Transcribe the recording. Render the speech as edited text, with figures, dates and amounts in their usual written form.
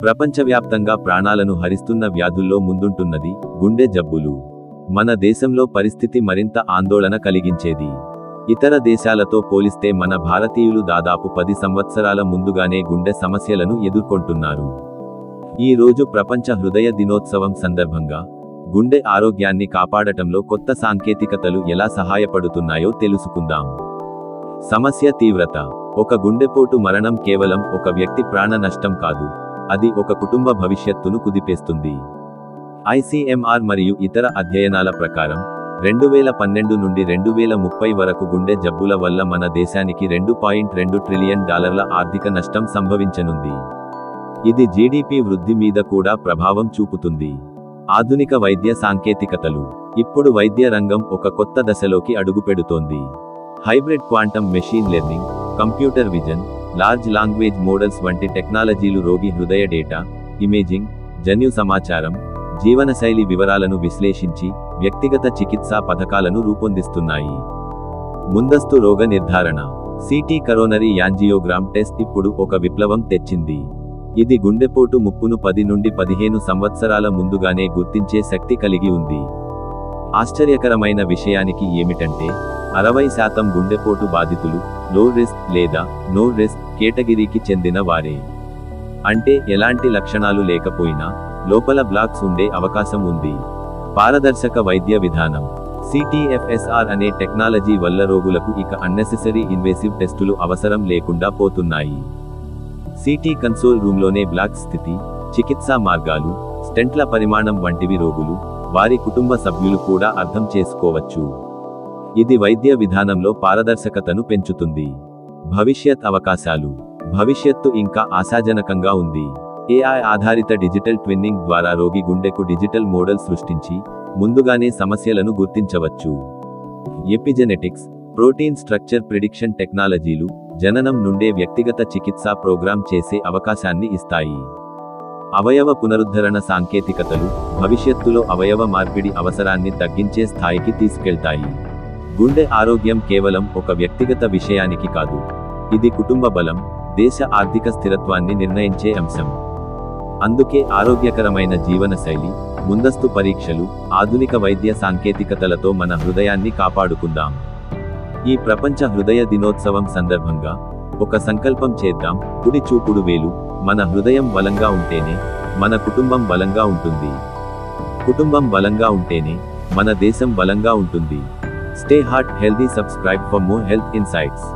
ప్రపంచవ్యాప్తంగా ప్రాణాలను హరిస్తున్న వ్యాధుల్లో ముందుంటున్నది గుండె జబ్బులు. మన దేశంలో పరిస్థితి మరింత ఆందోళన కలిగించేది. ఇతర దేశాలతో పోలిస్తే మన భారతీయులు దాదాపు 10 సంవత్సరాల ముందుగానే గుండె సమస్యలను ఎదుర్కొంటున్నారు. ఈ రోజు ప్రపంచ హృదయ దినోత్సవం సందర్భంగా గుండె ఆరోగ్యాన్ని కాపాడటంలో కొత్త సాంకేతికతలు ఎలా సహాయపడుతున్నాయో తెలుసుకుందాం. సమస్య తీవ్రత. ఒక గుండెపోటు మరణం కేవలం ఒక వ్యక్తి ప్రాణ నష్టం కాదు, అది ఒక కుటుంబ భవిష్యత్తును కుదిపేస్తుంది. ఐసీఎంఆర్ మరియు ఇతర అధ్యయనాల ప్రకారం 2012 నుండి 2030 వరకు గుండె జబ్బుల వల్ల మన దేశానికి $2.2 ట్రిలియన్ ఆర్థిక నష్టం సంభవించనుంది. ఇది జీడీపీ వృద్ధి మీద కూడా ప్రభావం చూపుతుంది. ఆధునిక వైద్య సాంకేతికతలు. ఇప్పుడు వైద్య రంగం ఒక కొత్త దశలోకి అడుగుపెడుతోంది. Hybrid quantum machine learning, computer vision, large language models వంటి టెక్నాలజీలు రోగి హృదయ డేటా, ఇమేజింగ్, జన్యు సమాచారం, జీవనశైలి వివరాలను విశ్లేషించి వ్యక్తిగత చికిత్సా పథకాలను రూపొందిస్తున్నాయి. ముందస్తు రోగ నిర్ధారణ. సిటీ కరోనరీ యాంజియోగ్రామ్ టెస్ట్ ఇప్పుడు ఒక విప్లవం తెచ్చింది. ఇది గుండెపోటు ముప్పును 10 నుండి 15 సంవత్సరాల ముందుగానే గుర్తించే శక్తి కలిగి ఉంది. ఆశ్చర్యకరమైన విషయానికి ఏమిటంటే 60% గుండెపోటు బాధితులు లో రిస్క్ లేదా నో రిస్క్ కేటగిరీకి చెందిన వారే. అంటే ఎలాంటి లక్షణాలు లేకపోయినా లోపల బ్లాక్స్ ఉండే అవకాశం ఉంది. పారదర్శక వైద్య విధానం. CTFSR అనే టెక్నాలజీ వల్ల రోగులకు ఇక అన్నెసెసరీ ఇన్వేసివ్ టెస్టులు అవసరం లేకుండా పోతున్నాయి. సిటీ కన్సోల్ రూమ్లోనే బ్లాక్ స్థితి, చికిత్సా మార్గాలు, స్టెంట్ల పరిమాణం వంటివి రోగులు, వారి కుటుంబ సభ్యులు కూడా అర్థం చేసుకోవచ్చు. ఇది వైద్య విధానంలో పారదర్శకతను పెంచుతుంది. భవిష్యత్ అవకాశాలు. భవిష్యత్తు ఇంకా ఆశాజనకంగా ఉంది. AI ఆధారిత డిజిటల్ ట్విన్నింగ్ ద్వారా రోగి గుండెకు డిజిటల్ మోడల్ సృష్టించి ముందుగానే సమస్యలను గుర్తించవచ్చు. ఎపిజెనెటిక్స్, ప్రోటీన్ స్ట్రక్చర్ ప్రిడిక్షన్ టెక్నాలజీలు జననం నుండే వ్యక్తిగత చికిత్సా ప్రోగ్రాం చేసే అవకాశాన్ని ఇస్తాయి. అవయవ పునరుద్ధరణ సాంకేతికతలు భవిష్యత్తులో అవయవ మార్పిడి అవసరాన్ని తగ్గించే స్థాయికి తీసుకెళ్తాయి. గుండె ఆరోగ్యం కేవలం ఒక వ్యక్తిగత విషయానికి కాదు, ఇది కుటుంబ బలం, దేశ ఆర్థిక స్థిరత్వాన్ని నిర్ణయించే అంశం. అందుకే ఆరోగ్యకరమైన జీవనశైలి, ముందస్తు పరీక్షలు, ఆధునిక వైద్య సాంకేతికతలతో మన హృదయాన్ని కాపాడుకుందాం. ఈ ప్రపంచ హృదయ దినోత్సవం సందర్భంగా ఒక సంకల్పం చేద్దాం. కుడి చూపుడు వేలు. మన హృదయం బలంగా ఉంటేనే మన కుటుంబం బలంగా ఉంటుంది. కుటుంబం బలంగా ఉంటేనే మన దేశం బలంగా ఉంటుంది. Stay heart healthy. Subscribe for more health insights.